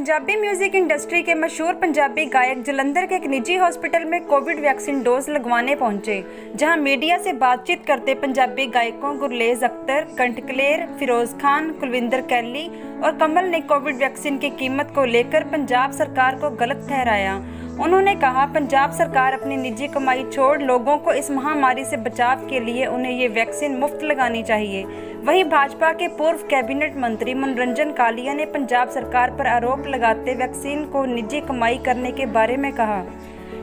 Punjabi music industry के मशहूर पंजाबी गायक जलंधर के एक निजी हॉस्पिटल में कोविड वैक्सीन डोज लगवाने पहुंचे, जहां मीडिया से बातचीत करते पंजाबी गायकों गुरलेज अख्तर, कंठकलेर, फिरोज खान, कुलविंदर कैली और कमल ने कोविड वैक्सीन की कीमत को लेकर पंजाब सरकार को गलत ठहराया। उन्होंने कहा, पंजाब सरकार अपनी निजी कमाई छोड़ लोगों को इस महामारी से बचाव के लिए उन्हें ये वैक्सीन मुफ्त लगानी चाहिए। वहीं भाजपा के पूर्व कैबिनेट मंत्री मनोरंजन कालिया ने पंजाब सरकार पर आरोप लगाते वैक्सीन को निजी कमाई करने के बारे में कहा।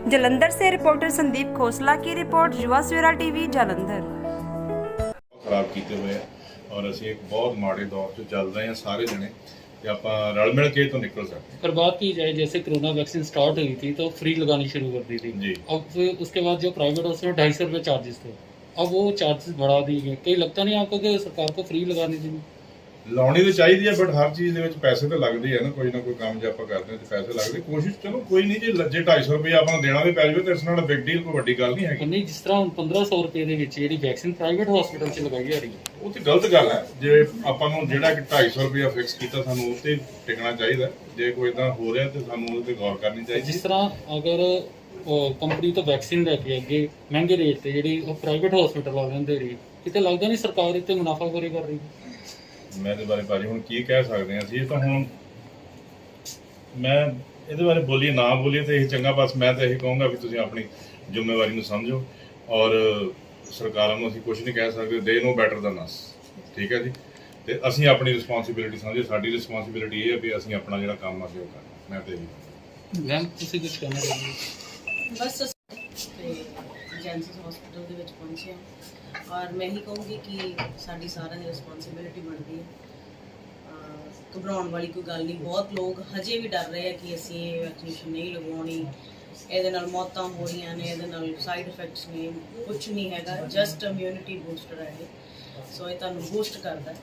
जलंधर से रिपोर्टर संदीप खोसला की रिपोर्ट, युवा सवेरा टीवी जलंधर। खराब किए हुए और असी एक बहुत माड़े दौर से चल रहे हैं सारे जने आप रल मिल के तो निकल सकते हैं। पर बात की जाए, जैसे कोरोना वैक्सीन स्टार्ट हुई थी तो फ्री लगानी शुरू कर दी थी जी। अब उसके बाद जो प्राइवेट हॉस्पिटल 250 रुपये चार्जेस थे, अब वो चार्जेस बढ़ा दिए गए। कहीं लगता नहीं आपको कि सरकार को फ्री लगानी चाहिए? ਲਾਉਣੀ ਤਾਂ ਚਾਹੀਦੀ ਹੈ, ਬਟ ਹਰ ਚੀਜ਼ ਦੇ ਵਿੱਚ ਪੈਸੇ ਤਾਂ ਲੱਗਦੇ ਆ ਨਾ, ਕੋਈ ਨਾ ਕੋਈ ਕੰਮ ਜੇ ਆਪਾਂ ਕਰਦੇ ਹਾਂ ਤੇ ਪੈਸੇ ਲੱਗਦੇ। ਕੋਸ਼ਿਸ਼ ਚਲੋ ਕੋਈ ਨਹੀਂ, ਜੇ 250 ਰੁਪਏ ਆਪਾਂ ਨੂੰ ਦੇਣਾ ਵੀ ਪੈ ਜਾਵੇ ਤਾਂ ਇਸ ਨਾਲ ਬਿਗ ਡੀਲ ਕੋਈ ਵੱਡੀ ਗੱਲ ਨਹੀਂ ਹੈਗੀ। ਨਹੀਂ, ਜਿਸ ਤਰ੍ਹਾਂ ਹੁਣ 1500 ਰੁਪਏ ਦੇ ਵਿੱਚ ਜਿਹੜੀ ਵੈਕਸੀਨ ਪ੍ਰਾਈਵੇਟ ਹਸਪੀਟਲ 'ਚ ਲਗਾਈ ਜਾ ਰਹੀ ਹੈ, ਉਹ ਤੇ ਗਲਤ ਗੱਲ ਹੈ। ਜੇ ਆਪਾਂ ਨੂੰ ਜਿਹੜਾ ਕਿ 250 ਰੁਪਏ ਫਿਕਸ ਕੀਤਾ, ਸਾਨੂੰ ਉਹ ਤੇ ਟਿਕਣਾ ਚਾਹੀਦਾ। ਜੇ ਕੋਈ ਇਦਾਂ ਹੋ ਰਿਹਾ ਤੇ ਸਾਨੂੰ ਉਹਦੇ ਤੇ ਗੌਰ ਕਰਨੀ ਚਾਹੀਦੀ। ਜਿਸ ਤਰ੍ਹਾਂ ਅਗਰ ਕੰਪਨੀ ਤੋਂ ਵੈਕਸੀਨ ਲੈ ਕੇ ਅੱਗੇ ਮਹਿੰਗੇ ਰੇਟ ਤੇ ਜਿਹੜੀ ਉਹ ਪ੍ਰਾਈਵੇਟ ਹਸਪੀਟਲ ਵਾਲਿਆਂ ਨੂੰ ਦੇ ਰਹੀ, ਕਿਤੇ ਲੱਗਦਾ ਨਹੀਂ ਸਰਕਾਰ ਇੱਥੇ ਮੁਨਾਫਾਖੋਰੀ ਕਰ ਰਹੀ? ਮੈਂ ਇਹਦੇ ਬਾਰੇ ਭਾਜੀ ਹੁਣ ਕੀ ਕਹਿ ਸਕਦੇ ਹਾਂ ਅਸੀਂ? ਇਹ ਤਾਂ ਹੁਣ ਮੈਂ ਇਹਦੇ ਬਾਰੇ ਬੋਲੀਏ ਨਾ ਬੋਲੀਏ ਤੇ ਇਹ ਚੰਗਾ। ਬਸ ਮੈਂ ਤਾਂ ਇਹੀ ਕਹੂੰਗਾ ਵੀ ਤੁਸੀਂ ਆਪਣੀ ਜ਼ਿੰਮੇਵਾਰੀ ਨੂੰ ਸਮਝੋ ਔਰ ਸਰਕਾਰਾਂ ਨੂੰ ਅਸੀਂ ਕੁਝ ਨਹੀਂ ਕਹਿ ਸਕਦੇ। ਦੇ ਨੋ ਬੈਟਰ ਦੈਨ ਅਸ, ਠੀਕ ਹੈ ਜੀ। ਤੇ ਅਸੀਂ ਆਪਣੀ ਰਿਸਪੌਂਸਿਬਿਲਿਟੀ ਸਮਝੇ। ਸਾਡੀ ਰਿਸਪੌਂਸਿਬਿਲਿਟੀ ਇਹ ਹੈ ਵੀ ਅਸੀਂ ਆਪਣਾ ਜਿਹੜਾ ਕੰਮ ਅਸੀਂ ਉਹ ਕਰਨਾ। ਮੈਂ ਤਾਂ ਇਹੀ ਮੈਮ ਤੁਸੀਂ ਕੁਝ ਕਹਿਣਾ ਚਾਹੁੰਦੇ? बस ਜੈਂਸਸ ਹਸਪੀਟਲ ਦੇ ਵਿੱਚ ਪਹੁੰਚੇ ਹਾਂ ਔਰ ਮੈਂ ਹੀ ਕਹੂੰਗੀ ਕਿ ਸਾਡੀ ਸਾਰਿਆਂ ਦੀ ਰਿਸਪੌਂਸਿਬਿਲਿਟੀ ਬਣਦੀ ਹੈ। ਘਬਰਾਉਣ ਵਾਲੀ ਕੋਈ ਗੱਲ ਨਹੀਂ। ਬਹੁਤ ਲੋਕ ਹਜੇ ਵੀ ਡਰ ਰਹੇ ਆ ਕਿ ਅਸੀਂ ਇਹ ਵੈਕਸੀਨੇਸ਼ਨ ਨਹੀਂ ਲਗਵਾਉਣੀ, ਇਹਦੇ ਨਾਲ ਮੌਤਾਂ ਹੋ ਰਹੀਆਂ ਨੇ, ਇਹਦੇ ਨਾਲ ਸਾਈਡ ਇਫੈਕਟਸ ਨੇ। ਕੁਝ ਨਹੀਂ ਹੈਗਾ, ਜਸਟ ਇਮਿਊਨਿਟੀ ਬੂਸਟਰ ਹੈ ਇਹ। ਸੋ ਇਹ ਤੁਹਾਨੂੰ ਬੂਸਟ ਕਰਦਾ,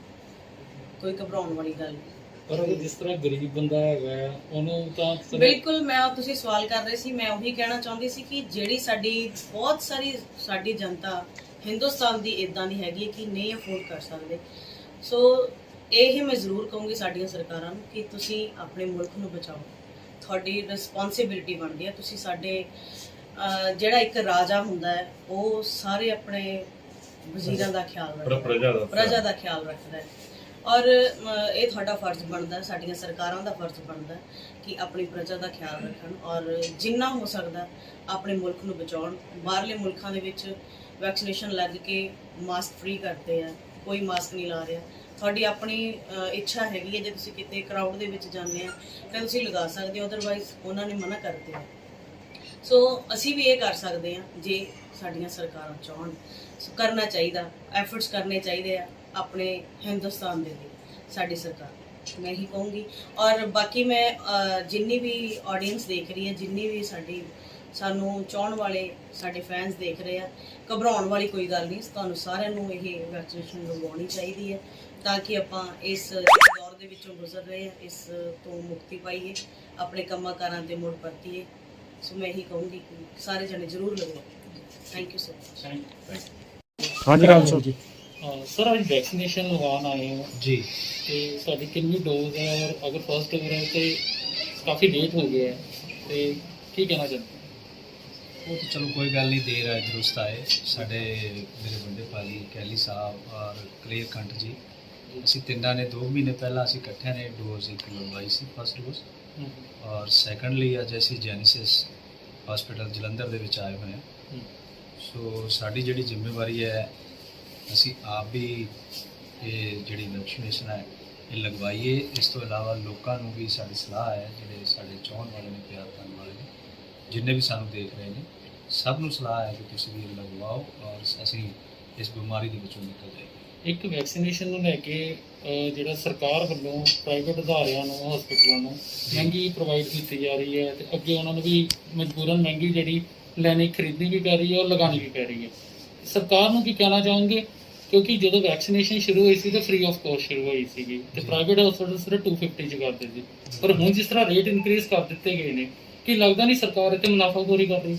ਕੋਈ ਘਬਰਾਉਣ ਵਾਲੀ ਗੱਲ ਨਹੀਂ। ਪਰ ਜਿਸ ਤਰ੍ਹਾਂ ਗਰੀਬ ਬੰਦਾ ਹੈਗਾ ਉਹਨੂੰ ਤਾਂ ਬਿਲਕੁਲ, ਮੈਂ ਤੁਸੀਂ ਸਵਾਲ ਕਰ ਰਹੇ ਸੀ, ਮੈਂ ਉਹੀ ਕਹਿਣਾ ਚਾਹੁੰਦੀ ਸੀ ਕਿ ਜਿਹੜੀ ਬਹੁਤ ਸਾਡੀ ਜਨਤਾ ਹਿੰਦੁਸਤਾਨ ਦੀ ਇਦਾਂ ਦੀ ਹੈਗੀ ਕਿ ਨਹੀਂ ਅਫੋਰਡ ਕਰ ਸਕਦੇ। ਸੋ ਇਹ ਮੈਂ ਜ਼ਰੂਰ ਕਹੂੰਗੀ ਸਾਡੀਆਂ ਸਰਕਾਰਾਂ ਨੂੰ ਕਿ ਤੁਸੀਂ ਆਪਣੇ ਮੁਲਕ ਨੂੰ ਬਚਾਓ। ਤੁਹਾਡੀ ਰਿਸਪੌਂਸਿਬਿਲਿਟੀ ਬਣਦੀ ਹੈ। ਤੁਸੀਂ ਸਾਡੇ ਜਿਹੜਾ ਇੱਕ ਰਾਜਾ ਹੁੰਦਾ ਹੈ ਉਹ ਸਾਰੇ ਆਪਣੇ ਵਜ਼ੀਰਾਂ ਦਾ ਖਿਆਲ ਰੱਖਦਾ, ਪ੍ਰਜਾ ਦਾ ਖਿਆਲ ਰੱਖਦਾ ਹੈ ਔਰ ਇਹ ਤੁਹਾਡਾ ਫਰਜ਼ ਬਣਦਾ, ਸਾਡੀਆਂ ਸਰਕਾਰਾਂ ਦਾ ਫਰਜ਼ ਬਣਦਾ ਕਿ ਆਪਣੀ ਪ੍ਰਜਾ ਦਾ ਖਿਆਲ ਰੱਖਣ ਔਰ ਜਿੰਨਾ ਹੋ ਸਕਦਾ ਆਪਣੇ ਮੁਲਕ ਨੂੰ ਬਚਾਉਣ। ਬਾਹਰਲੇ ਮੁਲਕਾਂ ਦੇ ਵਿੱਚ ਵੈਕਸੀਨੇਸ਼ਨ ਲੱਗ ਕੇ ਮਾਸਕ ਫ੍ਰੀ ਕਰਦੇ ਆ, ਕੋਈ ਮਾਸਕ ਨਹੀਂ ਲਾ ਰਿਹਾ। ਤੁਹਾਡੀ ਆਪਣੀ ਇੱਛਾ ਹੈਗੀ ਹੈ, ਜੇ ਤੁਸੀਂ ਕਿਤੇ ਕਰਾਊਡ ਦੇ ਵਿੱਚ ਜਾਂਦੇ ਆ ਤਾਂ ਤੁਸੀਂ ਲਗਾ ਸਕਦੇ ਹੋ, ਅਦਰਵਾਈਜ਼ ਉਹਨਾਂ ਨੇ ਮਨਾ ਕਰ ਦਿੱਤਾ। ਸੋ ਅਸੀਂ ਵੀ ਇਹ ਕਰ ਸਕਦੇ ਹਾਂ ਜੇ ਸਾਡੀਆਂ ਸਰਕਾਰਾਂ ਚਾਹਣ। ਸੋ ਕਰਨਾ ਚਾਹੀਦਾ, ਐਫਰਟਸ ਕਰਨੇ ਚਾਹੀਦੇ ਆ ਆਪਣੇ ਹਿੰਦੁਸਤਾਨ ਦੇ ਲਈ ਸਾਡੀ ਸਰਕਾਰ, ਮੈਂ ਹੀ ਕਹੂੰਗੀ। ਔਰ ਬਾਕੀ ਮੈਂ ਜਿੰਨੀ ਵੀ ਆਡੀਅנס ਦੇਖ ਰਹੀ ਹੈ, ਜਿੰਨੀ ਵੀ ਸਾਨੂੰ ਚਾਹਣ ਵਾਲੇ ਸਾਡੇ ਫੈਨਸ ਦੇਖ ਰਹੇ ਆ, ਘਬਰਾਉਣ ਵਾਲੀ ਕੋਈ ਗੱਲ ਨਹੀਂ। ਤੁਹਾਨੂੰ ਸਾਰਿਆਂ ਨੂੰ ਇਹ ਵੈਕਸੀਨੇਸ਼ਨ ਲਗਵਾਉਣੀ ਚਾਹੀਦੀ ਹੈ ਤਾਂ ਕਿ ਆਪਾਂ ਇਸ ਦੌਰ ਦੇ ਵਿੱਚੋਂ ਗੁਜ਼ਰ ਰਹੇ ਹਾਂ, ਇਸ ਤੋਂ ਮੁਕਤੀ ਪਾਈਏ, ਆਪਣੇ ਕੰਮਾਂ ਕਾਰਾਂ ਤੇ ਮੁੜ ਪਰਤੀਏ। ਸੋ ਮੈਂ ਇਹੀ ਕਹੂੰਗੀ ਕਿ ਸਾਰੇ ਜਣੇ ਜ਼ਰੂਰ ਲਗਵਾਓ। Thank you so much. ਹਾਂਜੀ ਰਾਮ ਸਰ ਜੀ। ਸਰ ਅੱਜ ਵੈਕਸੀਨੇਸ਼ਨ ਲਗਵਾਉਣ ਆਏ ਹੋ ਜੀ, ਤੇ ਸਾਡੀ ਕਿੰਨੀ ਡੋਜ਼ ਹੈ ਔਰ ਅਗਰ ਫਸਟ ਡੋਜ਼ ਹੈ ਤੇ ਕਾਫੀ ਲੇਟ ਹੋ ਗਿਆ ਹੈ ਤੇ ਕੀ ਕਹਿਣਾ ਚਾਹੁੰਦੇ? ਉਹ ਤਾਂ ਚਲੋ ਕੋਈ ਗੱਲ ਨਹੀਂ, ਦੇਰ ਆਏ ਦਰੁਸਤ ਆਏ। ਸਾਡੇ ਮੇਰੇ ਵੱਡੇ ਭਾਜੀ ਕੈਲੀ ਸਾਹਿਬ ਔਰ ਕਲੀਅਰ ਕੰਠ ਜੀ, ਅਸੀਂ ਤਿੰਨਾਂ ਨੇ 2 ਮਹੀਨੇ ਪਹਿਲਾਂ ਅਸੀਂ ਇਕੱਠਿਆਂ ਨੇ ਡੋਜ਼ ਇੱਕ ਲਗਵਾਈ ਸੀ, ਫਸਟ ਡੋਜ਼। ਔਰ ਸੈਕੰਡਲੀ ਅੱਜ ਅਸੀਂ ਜੈਨਸਿਸ ਹਸਪੀਟਲ ਜਲੰਧਰ ਦੇ ਵਿੱਚ ਆਏ ਹੋਏ ਹਾਂ। ਸੋ ਸਾਡੀ ਜਿਹੜੀ ਜ਼ਿੰਮੇਵਾਰੀ ਹੈ, ਅਸੀਂ ਆਪ ਵੀ ਇਹ ਜਿਹੜੀ ਵੈਕਸੀਨੇਸ਼ਨ ਹੈ ਇਹ ਲਗਵਾਈਏ। ਇਸ ਤੋਂ ਇਲਾਵਾ ਲੋਕਾਂ ਨੂੰ ਵੀ ਸਾਡੀ ਸਲਾਹ ਹੈ, ਜਿਹੜੇ ਸਾਡੇ ਚਾਹਣ ਵਾਲੇ ਨੇ, ਪਿਆਰ ਕਰਨ ਵਾਲੇ ਨੇ, ਜਿੰਨੇ ਵੀ ਸਾਨੂੰ ਦੇਖ ਰਹੇ ਨੇ, ਸਭ ਨੂੰ ਸਲਾਹ ਹੈ ਕਿ ਤੁਸੀਂ ਵੀ ਲਗਵਾਓ ਔਰ ਅਸੀਂ ਇਸ ਬਿਮਾਰੀ ਦੇ ਵਿੱਚੋਂ ਨਿਕਲ ਜਾਈਏ। ਇੱਕ ਵੈਕਸੀਨੇਸ਼ਨ ਨੂੰ ਲੈ ਕੇ ਜਿਹੜਾ ਸਰਕਾਰ ਵੱਲੋਂ ਪ੍ਰਾਈਵੇਟ ਅਦਾਰਿਆਂ ਨੂੰ, ਹਸਪੀਟਲਾਂ ਨੂੰ ਮਹਿੰਗੀ ਪ੍ਰੋਵਾਈਡ ਕੀਤੀ ਜਾ ਰਹੀ ਹੈ ਤੇ ਅੱਗੇ ਉਹਨਾਂ ਨੂੰ ਵੀ ਮਜਬੂਰਨ ਮਹਿੰਗੀ ਜਿਹੜੀ ਲੈਣੀ, ਖਰੀਦਣੀ ਵੀ ਪੈ ਰਹੀ ਹੈ ਔਰ ਲਗਾਉਣੀ ਵੀ ਪੈ ਰਹੀ ਹੈ। ਸਰਕਾਰ ਨੂੰ ਕੀ ਕਹਿਣਾ ਚਾਹੋਗੇ? ਕਿਉਂਕਿ ਜਦੋਂ ਵੈਕਸੀਨੇਸ਼ਨ ਸ਼ੁਰੂ ਹੋਈ ਸੀ ਤਾਂ ਫ੍ਰੀ ਆਫ ਕਾਸਟ ਸ਼ੁਰੂ ਹੋਈ ਸੀਗੀ ਤੇ ਪ੍ਰਾਈਵੇਟ ਹਸਪੀਟਲ ਸਿਰਫ 250 ਚ ਕਰਦੇ ਸੀ, ਪਰ ਹੁਣ ਜਿਸ ਤਰ੍ਹਾਂ ਰੇਟ ਇਨਕਰੀਜ਼ ਕਰ ਦਿੱਤੇ ਗਏ ਨੇ, ਕੀ ਲੱਗਦਾ ਨਹੀਂ ਸਰਕਾਰ ਇੱਥੇ ਮੁਨਾਫਾਖੋਰੀ ਕਰ ਰਹੀ?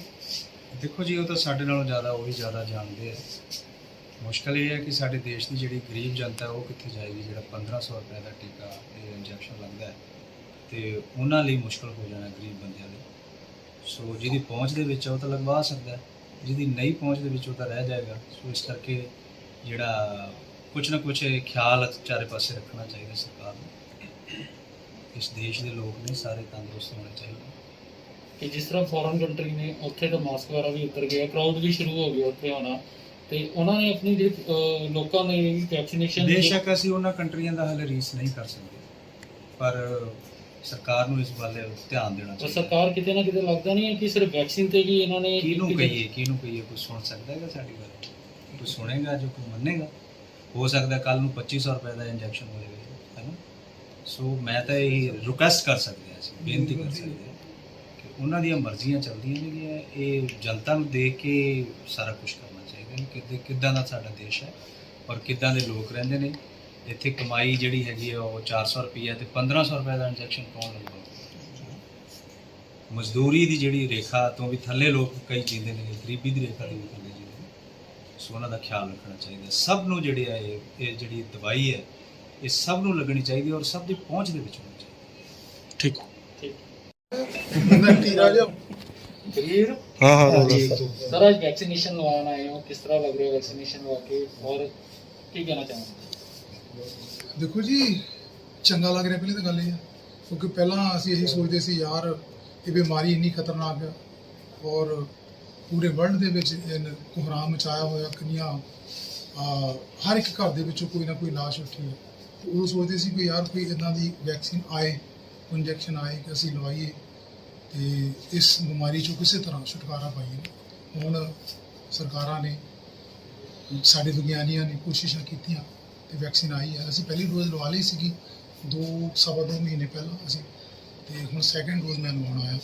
ਦੇਖੋ ਜੀ, ਉਹ ਤਾਂ ਸਾਡੇ ਨਾਲੋਂ ਜ਼ਿਆਦਾ ਉਹੀ ਜ਼ਿਆਦਾ ਜਾਣਦੇ ਆ। ਮੁਸ਼ਕਲ ਇਹ ਹੈ ਕਿ ਸਾਡੇ ਦੇਸ਼ ਦੀ ਜਿਹੜੀ ਗਰੀਬ ਜਨਤਾ ਉਹ ਕਿੱਥੇ ਜਾਏਗੀ, ਜਿਹੜਾ 1500 ਰੁਪਏ ਦਾ ਟੀਕਾ ਇਹ ਇੰਜੈਕਸ਼ਨ ਲੱਗਦਾ ਹੈ। ਤੇ ਉਹਨਾਂ ਲਈ ਮੁਸ਼ਕਲ ਹੋ ਜਾਣਾ ਗਰੀਬ ਬੰਦਿਆਂ ਲਈ। ਸੋ ਜਿਹਦੀ ਪਹੁੰਚ ਦੇ ਵਿੱਚ ਆ ਉਹ ਤਾਂ ਲਗਵਾ ਸਕਦਾ ਹੈ, ਜਿਹਦੀ ਨਹੀਂ ਪਹੁੰਚ ਦੇ ਵਿੱਚ ਉਹ ਤਾਂ ਰਹਿ ਜਾਏਗਾ। ਸੋ ਇਸ ਕਰਕੇ ਜਿਹੜਾ ਕੁਛ ਨਾ ਕੁਛ ਖਿਆਲ ਚਾਰੇ ਪਾਸੇ ਰੱਖਣਾ ਚਾਹੀਦਾ ਸਰਕਾਰ ਨੂੰ। ਇਸ ਦੇਸ਼ ਦੇ ਲੋਕ ਨੇ ਸਾਰੇ ਤੰਦਰੁਸਤ ਹੋਣੇ ਚਾਹੀਦੇ। ਕਿ ਜਿਸ ਤਰ੍ਹਾਂ ਫੋਰਨ ਕੰਟਰੀ ਨੇ ਉੱਥੇ ਤਾਂ ਮਾਸਕ ਵਗੈਰਾ ਵੀ ਉਤਰ ਗਿਆ, ਕਰਾਊਡ ਵੀ ਸ਼ੁਰੂ ਹੋ ਗਿਆ ਉੱਥੇ ਆਉਣਾ, ਤੇ ਉਹਨਾਂ ਨੇ ਆਪਣੀ ਲੋਕਾਂ ਨੇ ਵੈਕਸੀਨੇਸ਼ਨ ਬੇਸ਼ੱਕ ਅਸੀਂ ਉਹਨਾਂ ਕੰਟਰੀਆਂ ਦਾ ਹਾਲੇ ਰੀਸ ਨਹੀਂ ਕਰ ਸਕਦੇ, ਪਰ ਸਰਕਾਰ ਨੂੰ ਇਸ ਵੱਲ ਧਿਆਨ ਦੇਣਾ ਪਰ ਚਾਹੀਦਾ। ਸਰਕਾਰ ਕਿਤੇ ਨਾ ਕਿਤੇ ਲੱਗਦਾ ਨਹੀਂ ਹੈ ਕਿ ਸਿਰਫ ਵੈਕਸੀਨ ਤੇ ਵੀ ਇਹਨਾਂ ਨੇ ਕਿਹਨੂੰ ਕਹੀਏ ਕੋਈ ਸੁਣ ਸਕਦਾ ਹੈਗਾ ਸਾਡੀ ਗੱਲ? ਕੋਈ ਸੁਣੇਗਾ ਜੋ ਕੋਈ ਮੰਨੇਗਾ? ਹੋ ਸਕਦਾ ਕੱਲ ਨੂੰ 2500 ਰੁਪਏ ਦਾ ਇੰਜੈਕਸ਼ਨ ਹੋ ਜਾਵੇ, ਹੈ ਨਾ। ਸੋ ਮੈਂ ਤਾਂ ਇਹ ਰਿਕੁਐਸਟ ਕਰ ਸਕਦੇ ਹਾਂ, ਅਸੀਂ ਬੇਨਤੀ ਕਰ ਸਕਦੇ ਹਾਂ ਕਿ ਉਹਨਾਂ ਦੀਆਂ ਮਰਜ਼ੀਆਂ ਚੱਲਦੀਆਂ ਨੇਗੀਆਂ, ਇਹ ਜਨਤਾ ਨੂੰ ਦੇਖ ਕੇ ਸਾਰਾ ਕੁਝ ਕਰਨਾ ਚਾਹੀਦਾ ਕਿ ਕਿੱਦਾਂ ਦਾ ਸਾਡਾ ਦੇਸ਼ ਹੈ ਔਰ ਕਿੱਦਾਂ ਦੇ ਲੋਕ ਰਹਿੰਦੇ ਨੇ ਇੱਥੇ। ਕਮਾਈ ਜਿਹੜੀ ਹੈਗੀ ਆ ਉਹ 400 ਰੁਪਈਆ ਤੇ 1500 ਰੁਪਏ ਦਾ ਇੰਜੈਕਸ਼ਨ ਕੌਣ ਲਗਵਾਉਂਦਾ? ਮਜ਼ਦੂਰੀ ਦੀ ਜਿਹੜੀ ਰੇਖਾ ਤੋਂ ਵੀ ਥੱਲੇ ਲੋਕ ਕਈ ਜੀਂਦੇ ਨੇ, ਗਰੀਬੀ ਦੀ ਰੇਖਾ ਤੋਂ ਵੀ ਥੱਲੇ ਜੀਂਦੇ ਨੇ। ਸੋ ਉਹਨਾਂ ਦਾ ਖਿਆਲ ਰੱਖਣਾ ਚਾਹੀਦਾ। ਸਭ ਨੂੰ ਜਿਹੜੀ ਹੈ ਇਹ ਜਿਹੜੀ ਦਵਾਈ ਹੈ ਇਹ ਸਭ ਨੂੰ ਲੱਗਣੀ ਚਾਹੀਦੀ ਔਰ ਸਭ ਦੀ ਪਹੁੰਚ ਦੇ ਵਿੱਚ ਹੋਣੀ ਚਾਹੀਦੀ। ਠੀਕ ਕਰੀਰ ਸਰ ਅੱਜ ਵੈਕਸੀਨੇਸ਼ਨ ਲਗਾਉਣ ਆਏ ਹੋ, ਕਿਸ ਤਰ੍ਹਾਂ ਲੱਗ ਰਿਹਾ ਵੈਕਸੀਨੇਸ਼ਨ ਲਗਾ ਕੇ, ਔਰ ਕੀ ਕਹਿਣਾ ਚਾਹੁੰਦੇ? ਦੇਖੋ ਜੀ, ਚੰਗਾ ਲੱਗ ਰਿਹਾ। ਪਹਿਲੀ ਤਾਂ ਗੱਲ ਇਹ ਹੈ ਕਿਉਂਕਿ ਪਹਿਲਾਂ ਅਸੀਂ ਇਹੀ ਸੋਚਦੇ ਸੀ ਯਾਰ ਇਹ ਬਿਮਾਰੀ ਇੰਨੀ ਖਤਰਨਾਕ ਹੈ ਔਰ ਪੂਰੇ ਵਰਲਡ ਦੇ ਵਿੱਚ ਕੋਹਰਾਮ ਮਚਾਇਆ ਹੋਇਆ, ਕਿੰਨੀਆਂ ਹਰ ਇੱਕ ਘਰ ਦੇ ਵਿੱਚੋਂ ਕੋਈ ਨਾ ਕੋਈ ਲਾਸ਼ ਉੱਠੀ ਹੈ। ਉਦੋਂ ਸੋਚਦੇ ਸੀ ਕਿ ਯਾਰ ਕੋਈ ਇੱਦਾਂ ਦੀ ਵੈਕਸੀਨ ਆਏ, ਕੋਈ ਇੰਜੈਕਸ਼ਨ ਆਏ ਕਿ ਅਸੀਂ ਲਵਾਈਏ ਤੇ ਇਸ ਬਿਮਾਰੀ 'ਚੋਂ ਕਿਸੇ ਤਰ੍ਹਾਂ ਛੁਟਕਾਰਾ ਪਾਈਏ। ਹੁਣ ਸਰਕਾਰਾਂ ਨੇ, ਸਾਡੇ ਵਿਗਿਆਨੀਆਂ ਨੇ ਕੋਸ਼ਿਸ਼ਾਂ ਕੀਤੀਆਂ ਤੇ ਵੈਕਸੀਨ ਆਈ ਹੈ। ਅਸੀਂ ਪਹਿਲੀ ਡੋਜ਼ ਲਵਾ ਲਈ ਸੀਗੀ 2 ਮਹੀਨੇ ਪਹਿਲਾਂ ਅਸੀਂ, ਤੇ ਹੁਣ ਸੈਕੰਡ ਡੋਜ਼ ਮੈਂ ਲਵਾਉਣ ਆਇਆ।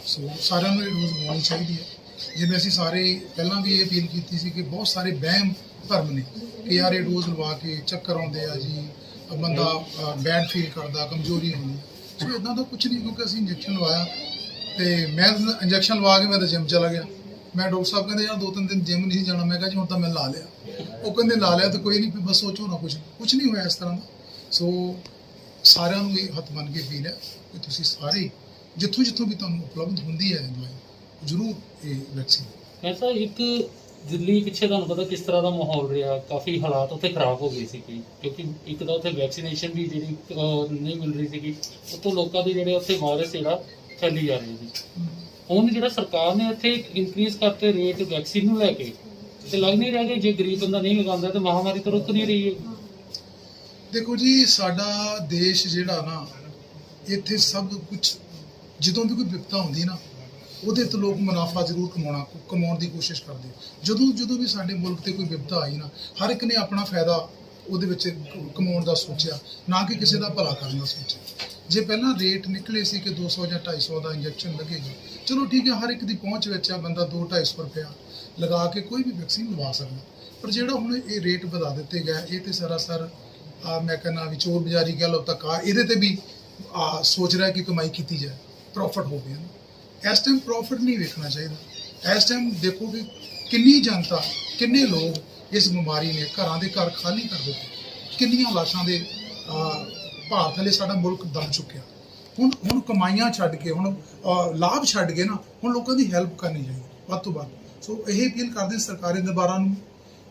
ਸੋ ਸਾਰਿਆਂ ਨੂੰ ਇਹ ਡੋਜ਼ ਲਵਾਉਣੀ ਚਾਹੀਦੀ ਹੈ। ਜਿਵੇਂ ਅਸੀਂ ਸਾਰੇ ਪਹਿਲਾਂ ਵੀ ਇਹ ਅਪੀਲ ਕੀਤੀ ਸੀ ਕਿ ਬਹੁਤ ਸਾਰੇ ਵਹਿਮ ਭਰਮ ਨੇ ਕਿ ਯਾਰ ਇਹ ਡੋਜ਼ ਲਵਾ ਕੇ ਚੱਕਰ ਆਉਂਦੇ ਆ ਜੀ, ਬੰਦਾ ਬੈਡ ਫੀਲ ਕਰਦਾ, ਕਮਜ਼ੋਰੀ ਹੁੰਦੀ। ਸੋ ਇੱਦਾਂ ਦਾ ਕੁਝ ਨਹੀਂ, ਕਿਉਂਕਿ ਅਸੀਂ ਇੰਜੈਕਸ਼ਨ ਲਵਾਇਆ ਤੇ ਮੈਂ ਇੰਜੈਕਸ਼ਨ ਲਵਾ ਕੇ ਮੈਂ ਤਾਂ ਜਿਮ ਚਲਾ ਗਿਆ। ਮੈਂ ਡਾਕਟਰ ਸਾਹਿਬ ਕਹਿੰਦੇ ਯਾਰ 2-3 ਦਿਨ ਜਿਮ ਨਹੀਂ ਜਾਣਾ। ਮੈਂ ਕਿਹਾ ਜੀ ਹੁਣ ਤਾਂ ਮੈਂ ਲਾ ਲਿਆ। ਉਹ ਕਹਿੰਦੇ ਲਾ ਲਿਆ ਤਾਂ ਕੋਈ ਨਹੀਂ, ਬਸ ਸੋਚੋ ਨਾ, ਕੁਝ ਨਹੀਂ ਹੋਇਆ ਇਸ ਤਰ੍ਹਾਂ ਦਾ। ਸੋ ਸਾਰਿਆਂ ਨੂੰ ਇਹ ਹੱਥ ਮੰਨ ਕੇ ਅਪੀਲ ਹੈ ਕਿ ਤੁਸੀਂ ਸਾਰੇ ਜਿੱਥੋਂ ਵੀ ਤੁਹਾਨੂੰ ਉਪਲਬਧ ਹੁੰਦੀ ਹੈ ਦਵਾਈ, ਜ਼ਰੂਰ ਇਹ ਵੈਕਸੀਨ। ਐਸਾ ਇੱਕ ਦਿੱਲੀ ਪਿੱਛੇ ਤੁਹਾਨੂੰ ਪਤਾ ਕਿਸ ਤਰ੍ਹਾਂ ਦਾ ਮਾਹੌਲ ਰਿਹਾ, ਕਾਫੀ ਹਾਲਾਤ ਉੱਥੇ ਖਰਾਬ ਹੋ ਗਏ ਸੀ ਕਿਉਂਕਿ ਇੱਕ ਤਾਂ ਉੱਥੇ ਵੈਕਸੀਨੇਸ਼ਨ ਵੀ ਜਿਹੜੀ ਨਹੀਂ ਮਿਲ ਰਹੀ ਸੀਗੀ, ਉੱਥੋਂ ਲੋਕਾਂ ਦੇ ਜਿਹੜੇ ਉੱਥੇ ਵਾਇਰਸ ਜਿਹੜਾ ਫੈਲੀ ਜਾ ਰਿਹਾ ਸੀ। ਹੁਣ ਜਿਹੜਾ ਸਰਕਾਰ ਨੇ ਇੱਥੇ ਇਨਕਰੀਜ਼ ਕਰਤੇ ਰੇਟ ਵੈਕਸੀਨ ਨੂੰ ਲੈ ਕੇ, ਤੇ ਲੱਗ ਨਹੀਂ ਰਿਹਾ ਕਿ ਜੇ ਗਰੀਬ ਬੰਦਾ ਨਹੀਂ ਲਗਾਉਂਦਾ ਤਾਂ ਮਹਾਮਾਰੀ ਤਾਂ ਰੁਕ ਨਹੀਂ ਰਹੀ ਹੈ। ਦੇਖੋ ਜੀ, ਸਾਡਾ ਦੇਸ਼ ਜਿਹੜਾ ਨਾ, ਇੱਥੇ ਸਭ ਕੁਝ ਜਦੋਂ ਵੀ ਕੋਈ ਵਿਪਤਾ ਹੁੰਦੀ ਨਾ ਉਹਦੇ ਤੋਂ ਲੋਕ ਮੁਨਾਫਾ ਜ਼ਰੂਰ ਕਮਾਉਣ ਦੀ ਕੋਸ਼ਿਸ਼ ਕਰਦੇ। ਜਦੋਂ ਵੀ ਸਾਡੇ ਮੁਲਕ ਤੇ ਕੋਈ ਵਿਪਤਾ ਆਈ ਨਾ, ਹਰ ਇੱਕ ਨੇ ਆਪਣਾ ਫਾਇਦਾ ਉਹਦੇ ਵਿੱਚ ਕਮਾਉਣ ਦਾ ਸੋਚਿਆ, ਨਾ ਕਿ ਕਿਸੇ ਦਾ ਭਲਾ ਕਰਨ ਦਾ ਸੋਚਿਆ। ਜੇ ਪਹਿਲਾਂ ਰੇਟ ਨਿਕਲੇ ਸੀ ਕਿ 200 ਜਾਂ 250 ਦਾ ਇੰਜੈਕਸ਼ਨ ਲੱਗੇਗਾ, ਚਲੋ ਠੀਕ ਹੈ, ਹਰ ਇੱਕ ਦੀ ਪਹੁੰਚ ਵਿੱਚ ਆ, ਬੰਦਾ 200-250 ਰੁਪਇਆ ਲਗਾ ਕੇ ਕੋਈ ਵੀ ਵੈਕਸੀਨ ਲਵਾ ਸਕਦਾ। ਪਰ ਜਿਹੜਾ ਹੁਣ ਇਹ ਰੇਟ ਵਧਾ ਦਿੱਤੇ ਗਏ, ਇਹ ਤੇ ਸਰਾਸਰ ਮੈਂ ਕਹਿੰਦਾ ਵੀ ਚੋਰ ਬਜ਼ਾਰੀ ਕਹਿ ਲਓ ਤਾਂ ਇਹਦੇ ਤੇ ਵੀ ਸੋਚ ਰਿਹਾ ਕਿ ਕਮਾਈ ਕੀਤੀ ਜਾਏ, ਪ੍ਰੋਫਿਟ ਹੋ ਗਿਆ। ਇਸ ਟਾਈਮ ਪ੍ਰੋਫਿਟ ਨਹੀਂ ਵੇਖਣਾ ਚਾਹੀਦਾ। ਇਸ ਟਾਈਮ ਦੇਖੋ ਕਿ ਕਿੰਨੀ ਜਨਤਾ, ਕਿੰਨੇ ਲੋਕ ਇਸ ਬਿਮਾਰੀ ਨੇ ਘਰਾਂ ਦੇ ਘਰ ਖਾਲੀ ਕਰ ਦਿੱਤੇ, ਕਿੰਨੀਆਂ ਲਾਸ਼ਾਂ ਦੇ ਭਾਰ ਥੱਲੇ ਸਾਡਾ ਮੁਲਕ ਦਬ ਚੁੱਕਿਆ। ਹੁਣ ਕਮਾਈਆਂ ਛੱਡ ਕੇ, ਹੁਣ ਲਾਭ ਛੱਡ ਕੇ ਨਾ, ਹੁਣ ਲੋਕਾਂ ਦੀ ਹੈਲਪ ਕਰਨੀ ਚਾਹੀਦੀ ਵੱਧ ਤੋਂ ਵੱਧ। ਸੋ ਇਹ ਅਪੀਲ ਕਰਦੇ ਸਰਕਾਰੀ ਦਰਬਾਰਾਂ ਨੂੰ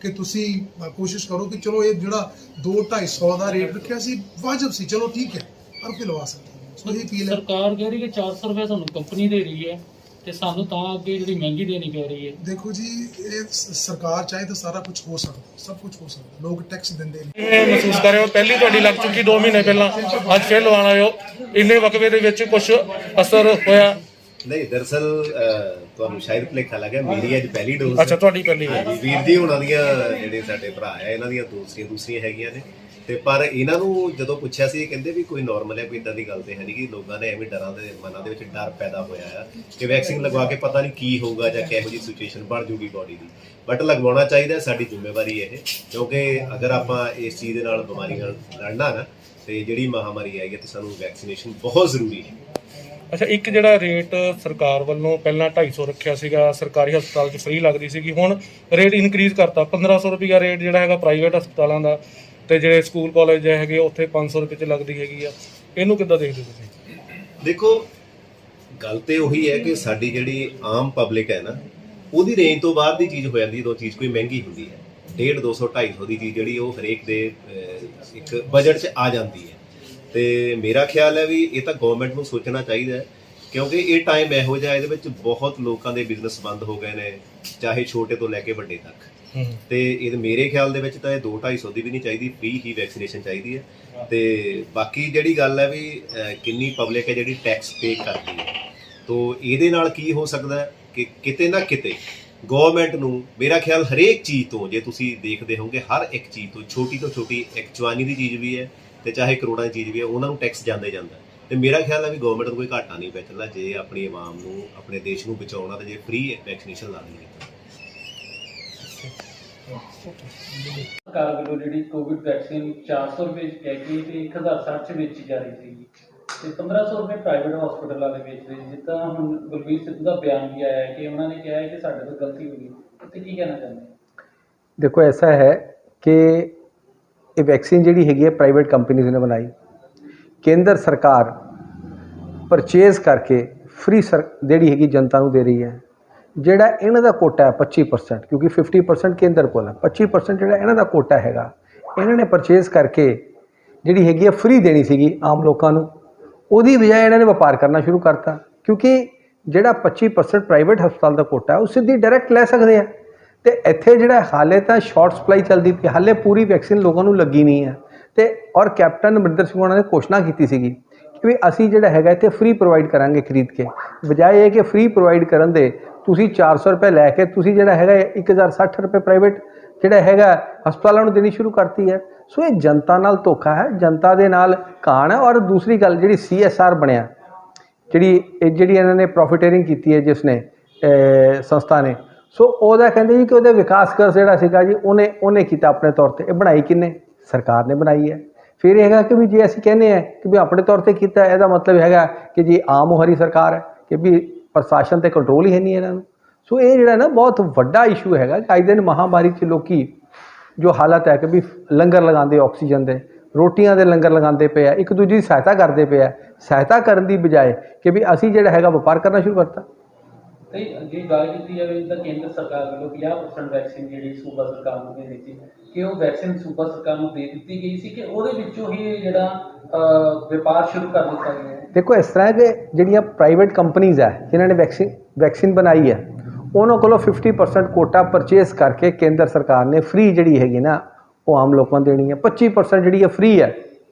ਕਿ ਤੁਸੀਂ ਕੋਸ਼ਿਸ਼ ਕਰੋ ਕਿ ਚਲੋ ਇਹ ਜਿਹੜਾ 200-250 ਦਾ ਰੇਟ ਰੱਖਿਆ ਸੀ ਵਾਜਬ ਸੀ, ਚਲੋ ਠੀਕ ਹੈ, ਹਰ ਕੋਈ ਲਵਾ ਸਕਦਾ। ਸੋ ਇਹ ਅਪੀਲ ਹੈ। ਸਰਕਾਰ ਕਹਿ ਰਹੀ ਕਿ 400 ਰੁਪਏ ਸਾਨੂੰ ਕੰਪਨੀ ਦੇ ਰਹੀ ਹੈ ਤੇ ਸਾਨੂੰ ਤਾਂ ਅੱਗੇ ਜਿਹੜੀ ਮਹਿੰਗੀ ਦੇਣੀ ਪੈ ਰਹੀ ਹੈ। ਦੇਖੋ ਜੀ, ਇਹ ਸਰਕਾਰ ਚਾਹੇ ਤਾਂ ਸਾਰਾ ਕੁਝ ਹੋ ਸਕਦਾ, ਸਭ ਕੁਝ ਹੋ ਸਕਦਾ। ਲੋਕ ਟੈਕਸ ਦਿੰਦੇ ਨੇ। ਇਹ ਮਹਿਸੂਸ ਕਰ ਰਹੇ ਹੋ? ਪਹਿਲੀ ਤੁਹਾਡੀ ਲੱਗ ਚੁੱਕੀ 2 ਮਹੀਨੇ ਪਹਿਲਾਂ, ਅੱਜ ਫਿਰ ਲਵਾਉਣ ਆਏ ਹੋ। ਇੰਨੇ ਵਕਫੇ ਦੇ ਵਿੱਚ ਕੁਝ ਅਸਰ ਹੋਇਆ? ਨਹੀਂ, ਦਰਅਸਲ ਤੁਹਾਨੂੰ ਸ਼ਾਇਦ ਭੁਲੇਖਾ ਲੱਗਾ, ਮੇਰੀ ਅੱਜ ਪਹਿਲੀ ਡੋਜ਼। ਅੱਛਾ, ਤੁਹਾਡੀ ਪਹਿਲੀ ਹੈ। ਵੀਰ ਜੀ ਹੁਣਾਂ ਦੀਆਂ, ਜਿਹੜੇ ਸਾਡੇ ਭਰਾ ਆ, ਇਹਨਾਂ ਦੀਆਂ ਦੂਸਰੀਆਂ ਹੈਗੀਆਂ ਨੇ। ਤੇ ਪਰ ਇਹਨਾਂ ਨੂੰ ਜਦੋਂ ਪੁੱਛਿਆ ਸੀ, ਇਹ ਕਹਿੰਦੇ ਵੀ ਕੋਈ ਨਾਰਮਲ ਹੈ, ਕੋਈ ਇਦਾਂ ਦੀ ਗੱਲ ਤੇ ਹੈ ਨਹੀਂ ਕਿ ਲੋਕਾਂ ਨੇ ਐਵੇਂ ਡਰਾਂ ਦੇ ਮਨਾਂ ਦੇ ਵਿੱਚ ਡਰ ਪੈਦਾ ਹੋਇਆ ਆ ਕਿ ਵੈਕਸੀਨ ਲਗਵਾ ਕੇ ਪਤਾ ਨਹੀਂ ਕੀ ਹੋਊਗਾ ਜਾਂ ਕਿਹੋ ਜਿਹੀ ਸਿਚੁਏਸ਼ਨ ਬਣ ਜੂਗੀ ਬਾਡੀ ਦੀ। ਬਟ ਲਗਵਾਉਣਾ ਚਾਹੀਦਾ, ਸਾਡੀ ਜ਼ਿੰਮੇਵਾਰੀ ਇਹ, ਕਿਉਂਕਿ ਅਗਰ ਆਪਾਂ ਇਸ ਚੀਜ਼ ਦੇ ਨਾਲ, ਬਿਮਾਰੀ ਨਾਲ ਲੜਨਾ ਨਾ, ਤੇ ਜਿਹੜੀ ਮਹਾਮਾਰੀ ਆਈ ਹੈ ਤੇ ਸਾਨੂੰ ਵੈਕਸੀਨੇਸ਼ਨ ਬਹੁਤ ਜ਼ਰੂਰੀ ਹੈ। ਅੱਛਾ, ਇੱਕ ਜਿਹੜਾ ਰੇਟ ਸਰਕਾਰ ਵੱਲੋਂ ਪਹਿਲਾਂ 250 ਰੱਖਿਆ ਸੀਗਾ, ਸਰਕਾਰੀ ਹਸਪਤਾਲ 'ਚ ਫ੍ਰੀ ਲੱਗਦੀ ਸੀਗੀ, ਹੁਣ ਰੇਟ ਇਨਕਰੀਜ਼ ਕਰਤਾ 1500 ਰੁਪਈਆ ਰੇਟ ਜਿਹੜਾ ਹੈਗਾ ਪ੍ਰਾਈਵੇਟ ਹਸਪਤਾਲਾਂ ਦਾ, ਤੇ ਜਿਹੜੇ ਸਕੂਲ ਕਾਲਜ ਹੈਗੇ ਉੱਥੇ 500 ਰੁਪਏ 'ਚ ਲੱਗਦੀ ਹੈਗੀ ਆ। ਇਹਨੂੰ ਕਿੱਦਾਂ ਦੇਖਦੇ ਤੁਸੀਂ? ਦੇਖੋ ਗੱਲ ਤੇ ਉਹੀ ਹੈ ਕਿ ਸਾਡੀ ਜਿਹੜੀ ਆਮ ਪਬਲਿਕ ਹੈ ਨਾ, ਉਹਦੀ ਰੇਂਜ ਤੋਂ ਬਾਹਰ ਦੀ ਚੀਜ਼ ਹੋ ਜਾਂਦੀ ਜਦੋਂ ਚੀਜ਼ ਕੋਈ ਮਹਿੰਗੀ ਹੁੰਦੀ ਹੈ। 150, 200, 250 ਦੀ ਚੀਜ਼ ਜਿਹੜੀ ਉਹ ਹਰੇਕ ਦੇ ਇੱਕ ਬਜਟ 'ਚ ਆ ਜਾਂਦੀ ਹੈ। ਤੇ ਮੇਰਾ ਖਿਆਲ ਹੈ ਵੀ ਇਹ ਤਾਂ ਗਵਰਨਮੈਂਟ ਨੂੰ ਸੋਚਣਾ ਚਾਹੀਦਾ ਹੈ, ਕਿਉਂਕਿ ਇਹ ਟਾਈਮ ਇਹੋ ਜਿਹਾ ਇਹਦੇ ਵਿੱਚ ਬਹੁਤ ਲੋਕਾਂ ਦੇ ਬਿਜ਼ਨਸ ਬੰਦ ਹੋ ਗਏ ਨੇ, ਚਾਹੇ ਛੋਟੇ ਤੋਂ ਲੈ ਕੇ ਵੱਡੇ ਤੱਕ। ਤੇ ਇਹ ਮੇਰੇ ਖਿਆਲ ਦੇ ਵਿੱਚ ਤਾਂ ਇਹ 200-250 ਦੀ ਵੀ ਨਹੀਂ ਚਾਹੀਦੀ, ਫ੍ਰੀ ਹੀ ਵੈਕਸੀਨੇਸ਼ਨ ਚਾਹੀਦੀ ਹੈ। ਤੇ ਬਾਕੀ ਜਿਹੜੀ ਗੱਲ ਹੈ ਵੀ ਕਿੰਨੀ ਪਬਲਿਕ ਹੈ ਜਿਹੜੀ ਟੈਕਸ ਪੇ ਕਰਦੀ ਹੈ, ਤੋ ਇਹਦੇ ਨਾਲ ਕੀ ਹੋ ਸਕਦਾ ਹੈ ਕਿ ਕਿਤੇ ਨਾ ਕਿਤੇ ਗਵਰਨਮੈਂਟ ਨੂੰ, ਮੇਰਾ ਖਿਆਲ ਹਰੇਕ ਚੀਜ਼ ਤੋਂ, ਜੇ ਤੁਸੀਂ ਦੇਖਦੇ ਹੋਵੋਗੇ ਹਰ ਇੱਕ ਚੀਜ਼ ਤੋਂ, ਛੋਟੀ ਤੋਂ ਛੋਟੀ ਇੱਕ ਚਵਾਨੀ ਦੀ ਚੀਜ਼ ਵੀ ਹੈ ਤੇ ਚਾਹੇ ਕਰੋੜਾਂ ਦੀ ਚੀਜ਼ ਵੀ ਹੈ, ਉਹਨਾਂ ਨੂੰ ਟੈਕਸ ਜਾਂਦਾ ਜਾਂਦਾ। ਤੇ ਮੇਰਾ ਖਿਆਲ ਹੈ ਵੀ ਗਵਰਨਮੈਂਟ ਨੂੰ ਕੋਈ ਘਾਟਾ ਨਹੀਂ ਪੈਣਾ ਜੇ ਆਪਣੀ ਆਵਾਮ ਨੂੰ, ਆਪਣੇ ਦੇਸ਼ ਨੂੰ ਬਚਾਉਣਾ, ਤੇ ਜੇ ਫ੍ਰੀ ਵੈਕਸੀਨੇਸ਼ਨ ਲਾ ਦੇਣੀ। ਸਰਕਾਰ ਵੱਲੋਂ ਜਿਹੜੀ ਕੋਵਿਡ ਵੈਕਸੀਨ 400 ਰੁਪਏ 'ਚ ਕਹਿ ਕੇ ਤੇ 1060 'ਚ ਵੇਚੀ ਜਾ ਰਹੀ ਸੀ ਤੇ 1500 ਰੁਪਏ ਪ੍ਰਾਈਵੇਟ ਹਸਪੀਟਲਾਂ ਦੇ ਵਿੱਚ ਜਿੱਦਾਂ ਹੁਣ ਬਲਵੀਰ ਸਿੱਧੂ ਦਾ ਬਿਆਨ ਵੀ ਆਇਆ ਹੈ ਕਿ ਉਹਨਾਂ ਨੇ ਕਿਹਾ ਹੈ ਕਿ ਸਾਡੇ ਤੋਂ ਗਲਤੀ ਹੋ ਗਈ, ਤੇ ਕੀ ਕਹਿਣਾ ਚਾਹੁੰਦੇ? देखो ऐसा है कि ये वैक्सीन जी हैगी है प्राइवेट कंपनीज ने बनाई, केंद्र सरकार परचेज करके फ्री जी हैगी जनता को दे रही है। ਜਿਹੜਾ ਇਹਨਾਂ ਦਾ ਕੋਟਾ ਹੈ 25%, क्योंकि 50% केंद्र ਕੋਲ ਹੈ, 25% ਜਿਹੜਾ ਇਹਨਾਂ ਦਾ ਕੋਟਾ ਹੈਗਾ ਇਹਨਾਂ ਨੇ ਪਰਚੇਜ਼ ਕਰਕੇ ਜਿਹੜੀ ਹੈਗੀ ਹੈ ਫ੍ਰੀ ਦੇਣੀ ਸੀਗੀ ਆਮ ਲੋਕਾਂ ਨੂੰ, ਉਹਦੀ ਬਜਾਏ ਇਹਨਾਂ ਨੇ ਵਪਾਰ ਕਰਨਾ ਸ਼ੁਰੂ ਕਰਤਾ। ਕਿਉਂਕਿ ਜਿਹੜਾ 25% ਪ੍ਰਾਈਵੇਟ ਹਸਪਤਾਲ ਦਾ ਕੋਟਾ ਹੈ ਉਹ ਸਿੱਧੀ ਡਾਇਰੈਕਟ ਲੈ ਸਕਦੇ ਆ, ਤੇ ਇੱਥੇ ਜਿਹੜਾ ਹਾਲੇ ਤਾਂ ਸ਼ਾਰਟ ਸਪਲਾਈ ਚੱਲਦੀ ਪਈ, ਹਾਲੇ ਪੂਰੀ ਵੈਕਸੀਨ ਲੋਕਾਂ ਨੂੰ ਲੱਗੀ ਨਹੀਂ ਹੈ। ਤੇ ਔਰ ਕੈਪਟਨ ਅਮਰਿੰਦਰ ਸਿੰਘ ਉਹਨਾਂ ਨੇ ਘੋਸ਼ਣਾ ਕੀਤੀ ਸੀਗੀ ਕਿ ਵੀ ਅਸੀਂ ਜਿਹੜਾ ਹੈਗਾ ਇੱਥੇ ਫ੍ਰੀ ਪ੍ਰੋਵਾਈਡ ਕਰਾਂਗੇ ਖਰੀਦ ਕੇ, ਬਜਾਏ ਇਹ ਕਿ ਫ੍ਰੀ ਪ੍ਰੋਵਾਈਡ ਕਰਨ ਦੇ ਤੁਸੀਂ 400 ਰੁਪਏ ਲੈ ਕੇ ਤੁਸੀਂ ਜਿਹੜਾ ਹੈਗਾ 1060 ਰੁਪਏ ਪ੍ਰਾਈਵੇਟ ਜਿਹੜਾ ਹੈਗਾ ਹਸਪਤਾਲਾਂ ਨੂੰ ਦੇਣੀ ਸ਼ੁਰੂ ਕਰਤੀ ਹੈ। ਸੋ ਇਹ ਜਨਤਾ ਨਾਲ ਧੋਖਾ ਹੈ, ਜਨਤਾ ਦੇ ਨਾਲ ਕਾਣ ਹੈ। ਔਰ ਦੂਸਰੀ ਗੱਲ ਜਿਹੜੀ CSR ਬਣਿਆ, ਜਿਹੜੀ ਇਹਨਾਂ ਨੇ ਪ੍ਰੋਫਿਟੇਰਿੰਗ ਕੀਤੀ ਹੈ ਜਿਸ ਨੇ ਸੰਸਥਾ ਨੇ, ਸੋ ਉਹਦਾ ਕਹਿੰਦੇ ਜੀ ਕਿ ਉਹਦੇ ਵਿਕਾਸ ਕਰ ਜਿਹੜਾ ਸੀਗਾ ਜੀ ਉਹਨੇ ਕੀਤਾ ਆਪਣੇ ਤੌਰ ਤੇ। ਇਹ ਬਣਾਈ ਕਿੰਨੇ? ਸਰਕਾਰ ਨੇ ਬਣਾਈ ਹੈ। ਫਿਰ ਇਹ ਹੈਗਾ ਕਿ ਵੀ ਜੇ ਅਸੀਂ ਕਹਿੰਦੇ ਹਾਂ ਕਿ ਵੀ ਆਪਣੇ ਤੌਰ ਤੇ ਕੀਤਾ, ਇਹਦਾ ਮਤਲਬ ਹੈਗਾ ਕਿ ਜੀ ਆਮ ਹਰੀ ਸਰਕਾਰ ਹੈ, ਕਿ ਵੀ ਪ੍ਰਸ਼ਾਸਨ ਤੇ ਕੰਟਰੋਲ ਹੀ ਹੈ ਨਹੀਂ ਇਹਨਾਂ ਨੂੰ। ਸੋ ਇਹ ਜਿਹੜਾ ਨਾ ਬਹੁਤ ਵੱਡਾ ਇਸ਼ੂ ਹੈਗਾ ਕਿ ਅੱਜ ਦਿਨ ਮਹਾਮਾਰੀ 'ਚ ਲੋਕੀ ਜੋ ਹਾਲਤ ਹੈ ਕਿ ਵੀ ਲੰਗਰ ਲਗਾਉਂਦੇ, ਆਕਸੀਜਨ ਦੇ, ਰੋਟੀਆਂ ਦੇ ਲੰਗਰ ਲਗਾਉਂਦੇ ਪਏ ਆ, ਇੱਕ ਦੂਜੀ ਦੀ ਸਹਾਇਤਾ ਕਰਦੇ ਪਏ ਆ, ਸਹਾਇਤਾ ਕਰਨ ਦੀ ਬਜਾਏ ਕਿ ਵੀ ਅਸੀਂ ਜਿਹੜਾ ਹੈਗਾ ਵਪਾਰ ਕਰਨਾ ਸ਼ੁਰੂ ਕਰਤਾ। ਤੇ ਜੇ ਗੱਲ ਕੀਤੀ ਜਾਵੇ ਤਾਂ ਕੇਂਦਰ ਸਰਕਾਰ ਵੱਲੋਂ 50% ਵੈਕਸੀਨ ਜਿਹੜੀ ਸੂਬਾ ਸਰਕਾਰ ਨੂੰ ਦੇ ਦਿੱਤੀ, ਕਿ ਉਹ ਵੈਕਸੀਨ ਸੂਬਾ ਸਰਕਾਰ ਨੂੰ ਦੇ ਦਿੱਤੀ ਗਈ ਸੀ ਕਿ ਉਹਦੇ ਵਿੱਚੋਂ ਹੀ ਜਿਹੜਾ ਵਪਾਰ ਸ਼ੁਰੂ ਕਰ ਦਿੱਤਾ ਗਿਆ? ਦੇਖੋ ਇਸ ਤਰ੍ਹਾਂ ਕਿ ਜਿਹੜੀਆਂ ਪ੍ਰਾਈਵੇਟ ਕੰਪਨੀਜ਼ ਹੈ ਜਿਨ੍ਹਾਂ ਨੇ ਵੈਕਸੀਨ ਬਣਾਈ ਹੈ, ਉਹਨਾਂ ਕੋਲੋਂ 50% ਕੋਟਾ ਪਰਚੇਸ ਕਰਕੇ ਕੇਂਦਰ ਸਰਕਾਰ ਨੇ ਫ੍ਰੀ ਜਿਹੜੀ ਹੈਗੀ ਨਾ ਉਹ ਆਮ ਲੋਕਾਂ ਨੂੰ ਦੇਣੀ ਹੈ। 25% ਜਿਹੜੀ ਹੈ ਫ੍ਰੀ ਹੈ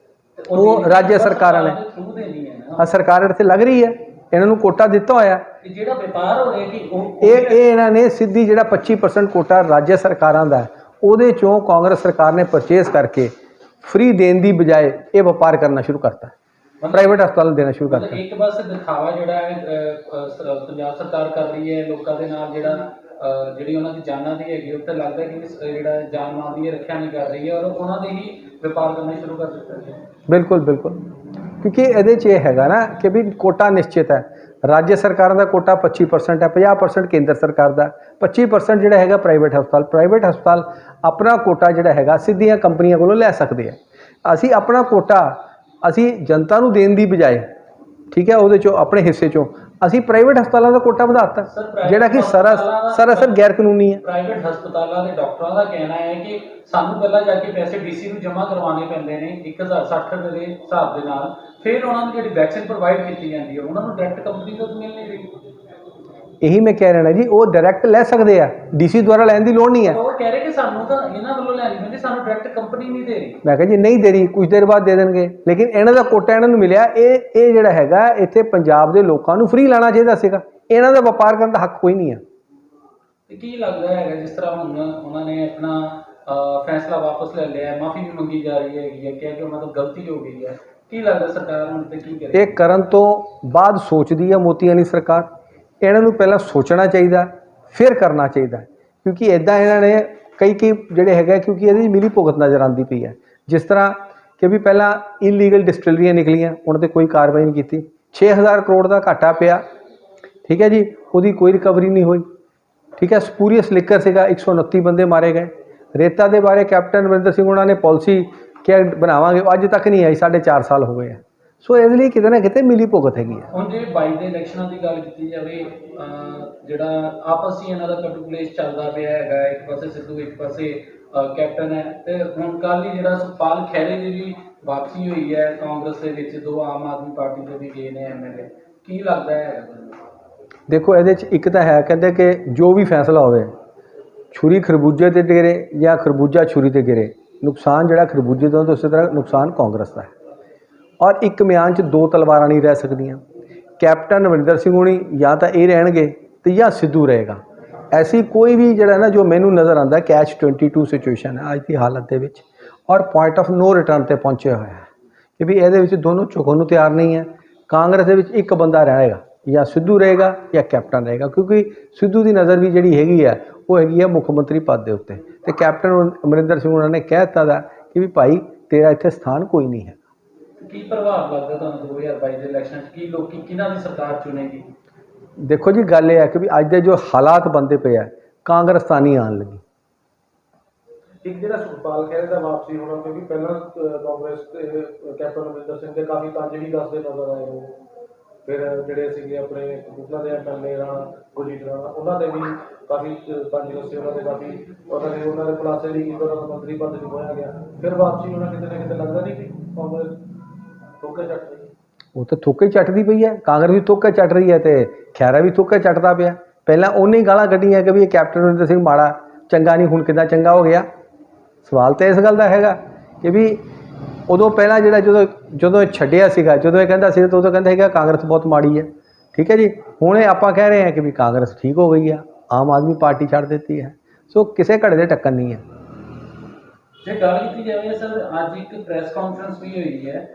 ਉਹ ਰਾਜ ਸਰਕਾਰਾਂ ਨੇ, ਹਾਂ ਸਰਕਾਰ ਇੱਥੇ ਲੱਗ ਰਹੀ ਹੈ, ਇਹਨਾਂ ਨੂੰ ਕੋਟਾ ਦਿੱਤਾ ਹੋਇਆ। ਜਿਹੜਾ ਵਪਾਰ ਹੋ ਰਿਹਾ ਕਿ ਇਹ ਇਹਨਾਂ ਨੇ ਸਿੱਧੀ ਜਿਹੜਾ 25% ਕੋਟਾ ਰਾਜ ਸਰਕਾਰਾਂ ਦਾ ਉਹਦੇ ਚੋਂ ਕਾਂਗਰਸ ਸਰਕਾਰ ਨੇ ਪਰਚੇਸ ਕਰਕੇ ਫ੍ਰੀ ਦੇਣ ਦੀ ਬਜਾਏ ਇਹ ਵਪਾਰ ਕਰਨਾ ਸ਼ੁਰੂ ਕਰਤਾ, ਪ੍ਰਾਈਵੇਟ ਹਸਪਤਾਲ ਦੇਣਾ ਸ਼ੁਰੂ ਕਰਤਾ। ਇੱਕ ਪਾਸੇ ਦਿਖਾਵਾ ਜਿਹੜਾ ਹੈ ਪੰਜਾਬ ਸਰਕਾਰ ਕਰ ਰਹੀ ਹੈ ਲੋਕਾਂ ਦੇ ਨਾਲ, ਜਿਹੜੀ ਉਹਨਾਂ ਦੀ ਜਾਨਾਂ ਦੀ ਹੈਗੀ ਉੱਤੇ ਲੱਗਦਾ ਕਿ ਜਿਹੜਾ ਜਾਨ ਮਾਲ ਦੀ ਰੱਖਿਆ ਨਹੀਂ ਕਰ ਰਹੀ ਹੈ ਔਰ ਉਹਨਾਂ ਦੇ ਹੀ ਵਪਾਰ ਕਰਨਾ ਸ਼ੁਰੂ ਕਰ ਦਿੱਤਾ ਹੈ। ਬਿਲਕੁਲ ਬਿਲਕੁਲ, ਕਿਉਂਕਿ ਇਹਦੇ 'ਚ ਇਹ ਹੈਗਾ ਨਾ ਕਿ ਵੀ ਕੋਟਾ ਨਿਸ਼ਚਿਤ ਹੈ, ਰਾਜ ਸਰਕਾਰਾਂ ਦਾ ਕੋਟਾ 25% ਹੈ, 50% ਕੇਂਦਰ ਸਰਕਾਰ ਦਾ, 25% ਜਿਹੜਾ ਹੈਗਾ ਪ੍ਰਾਈਵੇਟ ਹਸਪਤਾਲ ਆਪਣਾ ਕੋਟਾ ਜਿਹੜਾ ਹੈਗਾ ਸਿੱਧੀਆਂ ਕੰਪਨੀਆਂ ਕੋਲੋਂ ਲੈ ਸਕਦੇ ਆ। ਅਸੀਂ ਆਪਣਾ ਕੋਟਾ ਅਸੀਂ ਜਨਤਾ ਨੂੰ ਦੇਣ ਦੀ ਬਜਾਏ, ਠੀਕ ਹੈ, ਉਹਦੇ 'ਚੋਂ ਆਪਣੇ ਹਿੱਸੇ 'ਚੋਂ ਅਸੀਂ ਪ੍ਰਾਈਵੇਟ ਹਸਪਤਾਲਾਂ ਦਾ ਕੋਟਾ ਵਧਾਤਾ, ਜਿਹੜਾ ਕਿ ਸਰਾਸਰ ਗੈਰ ਕਾਨੂੰਨੀ ਹੈ। ਪ੍ਰਾਈਵੇਟ ਹਸਪਤਾਲਾਂ ਦੇ ਡਾਕਟਰਾਂ ਦਾ ਕਹਿਣਾ ਹੈ ਕਿ ਸਾਨੂੰ ਪਹਿਲਾਂ ਜਾ ਕੇ ਪੈਸੇ DC ਨੂੰ ਜਮ੍ਹਾਂ ਕਰਵਾਉਣੇ ਪੈਂਦੇ ਨੇ 1060 ਰੁਪਏ ਦੇ ਹਿਸਾਬ ਦੇ ਨਾਲ, ਫਿਰ ਉਹਨਾਂ ਨੂੰ ਜਿਹੜੀ ਵੈਕਸੀਨ ਪ੍ਰੋਵਾਈਡ ਕੀਤੀ ਜਾਂਦੀ ਹੈ ਉਹਨਾਂ ਨੂੰ ਡਾਇਰੈਕਟ ਕੰਪਨੀ ਤੋਂ ਮਿਲ ਨਹੀਂ ਰਹੀ। ਇਹੀ ਮੈਂ ਕਹਿ ਰਿਹਾ ਜੀ, ਉਹ ਡਾਇਰੈਕਟ ਲੈ ਸਕਦੇ ਆ, DC ਦੁਆਰਾ ਲੈਣ ਦੀ ਲੋੜ ਨਹੀਂ ਹੈ। ਉਹ ਕਹਿ ਰਹੇ ਕਿ ਸਾਨੂੰ ਤਾਂ ਇਹਨਾਂ ਵੱਲੋਂ ਲੈਣੀ ਪੈਂਦੀ, ਸਾਨੂੰ ਡਾਇਰੈਕਟ ਕੰਪਨੀ ਨਹੀਂ ਦੇ ਰਹੀ। ਮੈਂ ਕਿਹਾ ਜੀ ਨਹੀਂ ਦੇ ਰਹੀ, ਕੁਝ ਦੇਰ ਬਾਅਦ ਦੇ ਦੇਣਗੇ, ਲੇਕਿਨ ਇਹਨਾਂ ਦਾ ਕੋਟਾ ਇਹਨਾਂ ਨੂੰ ਮਿਲਿਆ। ਇਹ ਜਿਹੜਾ ਹੈਗਾ ਇੱਥੇ ਪੰਜਾਬ ਦੇ ਲੋਕਾਂ ਨੂੰ ਫ੍ਰੀ ਲੈਣਾ ਚਾਹੀਦਾ ਸੀਗਾ, ਇਹਨਾਂ ਦਾ ਵਪਾਰ ਕਰਨ ਦਾ ਹੱਕ ਕੋਈ ਨਹੀਂ ਹੈ। ਤੇ ਕੀ ਲੱਗਦਾ ਹੈਗਾ ਜਿਸ ਤਰ੍ਹਾਂ ਹੁਣ ਉਹਨਾਂ ਨੇ ਆਪਣਾ ਫੈਸਲਾ ਵਾਪਸ ਲੈ ਲਿਆ, ਮਾਫੀ ਵੀ ਮੰਗੀ ਜਾ ਰਹੀ ਹੈਗੀ ਹੈ, ਕਿਹਾ ਕਿ ਉਹਨਾਂ ਤੋਂ ਗਲਤੀ ਹੋ ਗਈ ਹੈ, ਕੀ ਲੱਗਦਾ ਸਰਕਾਰ ਹੁਣ ਤੇ ਕੀ ਕਰੇ? ਇਹ ਕਰਨ ਤੋਂ ਬਾਅਦ ਸੋਚਦੀ ਹੈ ਮੋਦੀ ਵਾਲੀ ਸਰਕਾਰ। ਇਹਨਾਂ ਨੂੰ ਪਹਿਲਾਂ ਸੋਚਣਾ ਚਾਹੀਦਾ, ਫਿਰ ਕਰਨਾ ਚਾਹੀਦਾ, ਕਿਉਂਕਿ ਇੱਦਾਂ ਇਹਨਾਂ ਨੇ ਕਈ ਜਿਹੜੇ ਹੈਗਾ, ਕਿਉਂਕਿ ਇਹਦੀ ਮਿਲੀ ਭੁਗਤ ਨਜ਼ਰ ਆਉਂਦੀ ਪਈ ਹੈ। ਜਿਸ ਤਰ੍ਹਾਂ ਕਿ ਵੀ ਪਹਿਲਾਂ ਇਲੀਗਲ ਡਿਸਟਿਲਰੀਆਂ ਨਿਕਲੀਆਂ, ਉਹਨਾਂ 'ਤੇ ਕੋਈ ਕਾਰਵਾਈ ਨਹੀਂ ਕੀਤੀ, 6000 ਕਰੋੜ ਦਾ ਘਾਟਾ ਪਿਆ, ਠੀਕ ਹੈ ਜੀ, ਉਹਦੀ ਕੋਈ ਰਿਕਵਰੀ ਨਹੀਂ ਹੋਈ, ਠੀਕ ਹੈ। ਸਪੂਰੀਅਸ ਲਿਕਰ ਸੀਗਾ, 129 ਬੰਦੇ ਮਾਰੇ ਗਏ। ਰੇਤਾ ਦੇ ਬਾਰੇ ਕੈਪਟਨ ਅਮਰਿੰਦਰ ਸਿੰਘ ਉਹਨਾਂ ਨੇ ਪਾਲਿਸੀ ਕਿ ਬਣਾਵਾਂਗੇ, ਅੱਜ ਤੱਕ ਨਹੀਂ ਆਈ, 4.5 ਸਾਲ ਹੋ ਗਏ ਆ। ਸੋ ਇਹਦੇ ਲਈ ਕਿਤੇ ਨਾ ਕਿਤੇ ਮਿਲੀ ਭੁਗਤ ਹੈਗੀ ਹੈ। ਹੁਣ ਜੇ 22 ਦੇ ਇਲੈਕਸ਼ਨਾਂ ਦੀ ਗੱਲ ਕੀਤੀ ਜਾਵੇ, ਜਿਹੜਾ ਆਪਸ 'ਚ ਇਹਨਾਂ ਦਾ ਕਟੂਕਲੇਸ਼ ਚੱਲਦਾ ਪਿਆ ਹੈਗਾ, ਇੱਕ ਪਾਸੇ ਸਿੱਧੂ ਇੱਕ ਪਾਸੇ ਕੈਪਟਨ ਹੈ, ਤੇ ਹੁਣ ਕੱਲ੍ਹ ਹੀ ਜਿਹੜਾ ਸੁਖਪਾਲ ਖਹਿਰੇ ਦੀ ਵੀ ਵਾਪਸੀ ਹੋਈ ਹੈ ਕਾਂਗਰਸ ਦੇ ਵਿੱਚ, 2 ਆਮ ਆਦਮੀ ਪਾਰਟੀ ਦੇ ਵੀ ਗਏ ਨੇ ਐਮਐਲਏ, ਕੀ ਲੱਗਦਾ ਹੈ ਤੁਹਾਨੂੰ? ਦੇਖੋ ਇਹਦੇ 'ਚ ਇੱਕ ਤਾਂ ਹੈ, ਕਹਿੰਦੇ ਕਿ ਜੋ ਵੀ ਫੈਸਲਾ ਹੋਵੇ ਛੁਰੀ ਖਰਬੂਜੇ 'ਤੇ ਗਿਰੇ ਜਾਂ ਖਰਬੂਜਾ ਛੁਰੀ 'ਤੇ ਗਿਰੇ, ਨੁਕਸਾਨ ਜਿਹੜਾ ਖਰਬੂਜੇ ਦਾ ਉਸੇ ਤਰ੍ਹਾਂ ਨੁਕਸਾਨ ਕਾਂਗਰਸ ਦਾ ਹੈ। ਔਰ ਇੱਕ ਮਿਆਨ 'ਚ 2 ਤਲਵਾਰਾਂ ਨਹੀਂ ਰਹਿ ਸਕਦੀਆਂ। ਕੈਪਟਨ ਅਮਰਿੰਦਰ ਸਿੰਘ ਹੋਣੀ ਜਾਂ ਤਾਂ ਇਹ ਰਹਿਣਗੇ ਤੇ ਜਾਂ ਸਿੱਧੂ ਰਹੇਗਾ। ਐਸੀ ਕੋਈ ਵੀ ਜਿਹੜਾ ਨਾ ਜੋ ਮੈਨੂੰ ਨਜ਼ਰ ਆਉਂਦਾ ਕੈਚ 22 ਸਿਚੁਏਸ਼ਨ ਹੈ ਅੱਜ ਦੀ ਹਾਲਤ ਦੇ ਵਿੱਚ, ਔਰ ਪੁਆਇੰਟ ਆਫ ਨੋ ਰਿਟਰਨ 'ਤੇ ਪਹੁੰਚਿਆ ਹੋਇਆ ਹੈ ਕਿ ਵੀ ਇਹਦੇ ਵਿੱਚ ਦੋਨੋਂ ਝੁਕਣ ਨੂੰ ਤਿਆਰ ਨਹੀਂ ਹੈ। ਕਾਂਗਰਸ ਦੇ ਵਿੱਚ ਇੱਕ ਬੰਦਾ ਰਹੇਗਾ, ਜਾਂ ਸਿੱਧੂ ਰਹੇਗਾ ਜਾਂ ਕੈਪਟਨ ਰਹੇਗਾ, ਕਿਉਂਕਿ ਸਿੱਧੂ ਦੀ ਨਜ਼ਰ ਵੀ ਜਿਹੜੀ ਹੈਗੀ ਹੈ ਉਹ ਹੈਗੀ ਹੈ ਮੁੱਖ ਮੰਤਰੀ ਪਦ ਦੇ ਉੱਤੇ, ਤੇ ਕੈਪਟਨ ਅਮਰਿੰਦਰ ਸਿੰਘ ਉਹਨਾਂ ਨੇ ਕਹਿ ਦਿੱਤਾ ਦਾ ਕਿ ਵੀ ਭਾਈ ਤੇਰਾ ਇੱਥੇ ਸਥਾਨ ਕੋਈ ਨਹੀਂ ਹੈ। ਕੀ ਪ੍ਰਭਾਵ ਲੱਗਦਾ ਤੁਹਾਨੂੰ 2022 ਦੇ ਇਲੈਕਸ਼ਨ 'ਚ? ਕੀ ਲੋਕੀ ਕਿਹਨਾਂ ਦੀ ਸਰਕਾਰ ਚੁਣੇਗੀ? ਦੇਖੋ ਜੀ, ਗੱਲ ਇਹ ਹੈ ਕਿ ਵੀ ਅੱਜ ਦੇ ਜੋ ਹਾਲਾਤ ਬਣਦੇ ਪਏ ਆ, ਕਾਂਗਰਸ ਤਾਂ ਨਹੀਂ ਆਉਣ ਲੱਗੀ। ਇੱਕ ਜਿਹੜਾ ਸੁਖਪਾਲ ਖਹਿਰੇ ਦਾ ਵਾਪਸੀ ਹੋਣਾ, ਕਿਉਂਕਿ ਪਹਿਲਾਂ ਕਾਂਗਰਸ ਤੇ ਕੈਪਟਨ ਅਮਰਿੰਦਰ ਸਿੰਘ ਦੇ ਕਾਫੀ ਤੰਜ ਵੀ ਦੱਸਦੇ ਨਜ਼ਰ ਆਏ ਉਹ, ਫਿਰ ਜਿਹੜੇ ਸੀਗੇ ਆਪਣੇ ਕਪੂਰਥਲਾ ਦੇ ਐਮਐਲਏ ਰਾਣਾ ਗੁਰਜੀਤ ਰਾਣਾ, ਉਹਨਾਂ ਦੇ ਵੀ ਕਾਫੀ ਤੰਜ ਦੱਸੇ, ਉਹਨਾਂ ਦੇ ਖੁਲਾਸੇ ਲਈ ਕਿ ਉਹਨਾਂ ਨੂੰ ਮੰਤਰੀ ਪਦ ਚੁਕਾਇਆ ਗਿਆ। ਫਿਰ ਵਾਪਸੀ ਹੋਣਾ ਕਿਤੇ ਨਾ ਕਿਤੇ ਲੱਗਦਾ ਨਹੀਂ ਕਿ ਕਾਂਗਰਸ ਠੋਕੇ ਚੱਟ ਰਹੀ? ਉਹ ਤਾਂ ਥੁੱਕੇ ਚੱਟਦੀ ਪਈ ਹੈ, ਕਾਂਗਰਸ ਵੀ ਥੁੱਕੇ ਚੱਟ ਰਹੀ ਹੈ ਤੇ ਖਹਿਰਾ ਵੀ ਥੁੱਕੇ ਚੱਟਦਾ ਪਿਆ। ਪਹਿਲਾਂ ਉਹਨੇ ਹੀ ਗਾਲਾਂ ਕੱਢੀਆਂ ਕਿ ਵੀ ਇਹ ਕੈਪਟਨ ਅਮਰਿੰਦਰ ਸਿੰਘ ਮਾੜਾ ਚੰਗਾ ਨਹੀਂ, ਹੁਣ ਕਿੱਦਾਂ ਚੰਗਾ ਹੋ ਗਿਆ। ਸਵਾਲ ਤਾਂ ਇਸ ਗੱਲ ਦਾ ਹੈਗਾ ਕਿ ਵੀ ਉਦੋਂ ਪਹਿਲਾਂ ਜਿਹੜਾ ਜਦੋਂ ਇਹ ਛੱਡਿਆ ਸੀਗਾ, ਜਦੋਂ ਇਹ ਕਹਿੰਦਾ ਸੀ ਤਾਂ ਉਦੋਂ ਕਹਿੰਦਾ ਸੀਗਾ ਕਾਂਗਰਸ ਬਹੁਤ ਮਾੜੀ ਹੈ, ਠੀਕ ਹੈ ਜੀ। ਹੁਣ ਇਹ ਆਪਾਂ ਕਹਿ ਰਹੇ ਹਾਂ ਕਿ ਵੀ ਕਾਂਗਰਸ ਠੀਕ ਹੋ ਗਈ ਆ, ਆਮ ਆਦਮੀ ਪਾਰਟੀ ਛੱਡ ਦਿੱਤੀ ਹੈ। ਸੋ ਕਿਸੇ ਘੜੇ ਦੇ ਟੱਕਰ ਨਹੀਂ ਹੈ। ਜੇ ਗੱਲ ਕੀਤੀ ਜਾਵੇ ਸਰ, ਅੱਜ ਇੱਕ ਪ੍ਰੈਸ ਕਾਨਫਰੰਸ ਵੀ ਹੋਈ ਹੈ,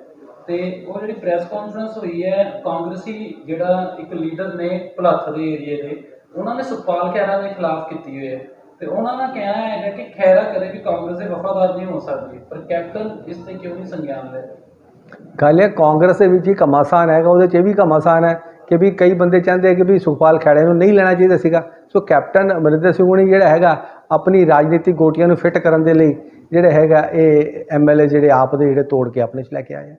ਤੇ ਉਹ ਜਿਹੜੀ ਪ੍ਰੈਸ ਕਾਨਫਰੰਸ ਹੋਈ ਹੈ, ਕਾਂਗਰਸੀ ਜਿਹੜਾ ਇੱਕ ਲੀਡਰ ਨੇ ਭੁਲੱਥ ਦੇ ਏਰੀਏ ਦੇ, ਉਹਨਾਂ ਨੇ ਸੁਖਪਾਲ ਖਹਿਰਾ ਦੇ ਖਿਲਾਫ ਕੀਤੀ ਹੋਈ ਹੈ, ਤੇ ਉਹਨਾਂ ਦਾ ਕਹਿਣਾ ਹੈਗਾ ਕਿ ਖਹਿਰਾ ਕਦੇ ਵੀ ਕਾਂਗਰਸ ਦੇ ਵਫਾਦਾਰ ਨਹੀਂ ਹੋ ਸਕਦੀ, ਪਰ ਕੈਪਟਨ ਇਸ ਤੇ ਕਿਉਂ ਨਹੀਂ ਸੰਗਿਆਨ ਲੈ? ਗੱਲ ਇਹ ਕਾਂਗਰਸ ਦੇ ਵਿੱਚ ਹੀ ਘਮਾਸਾਨ ਹੈਗਾ, ਉਹਦੇ 'ਚ ਇਹ ਵੀ ਘਮਾਸਾਨ ਹੈ ਕਿ ਵੀ ਕਈ ਬੰਦੇ ਚਾਹੁੰਦੇ ਕਿ ਵੀ ਸੁਖਪਾਲ ਖਹਿਰੇ ਨੂੰ ਨਹੀਂ ਲੈਣਾ ਚਾਹੀਦਾ ਸੀਗਾ। ਸੋ ਕੈਪਟਨ ਅਮਰਿੰਦਰ ਸਿੰਘ ਹੋਣੀ ਜਿਹੜਾ ਹੈਗਾ ਆਪਣੀ ਰਾਜਨੀਤਿਕ ਗੋਟੀਆਂ ਨੂੰ ਫਿੱਟ ਕਰਨ ਦੇ ਲਈ ਜਿਹੜਾ ਹੈਗਾ ਇਹ ਐਮਐਲਏ ਜਿਹੜੇ ਆਪ ਦੇ ਜਿਹੜੇ ਤੋੜ ਕੇ ਆਪਣੇ 'ਚ ਲੈ ਕੇ ਆਏ ਆ।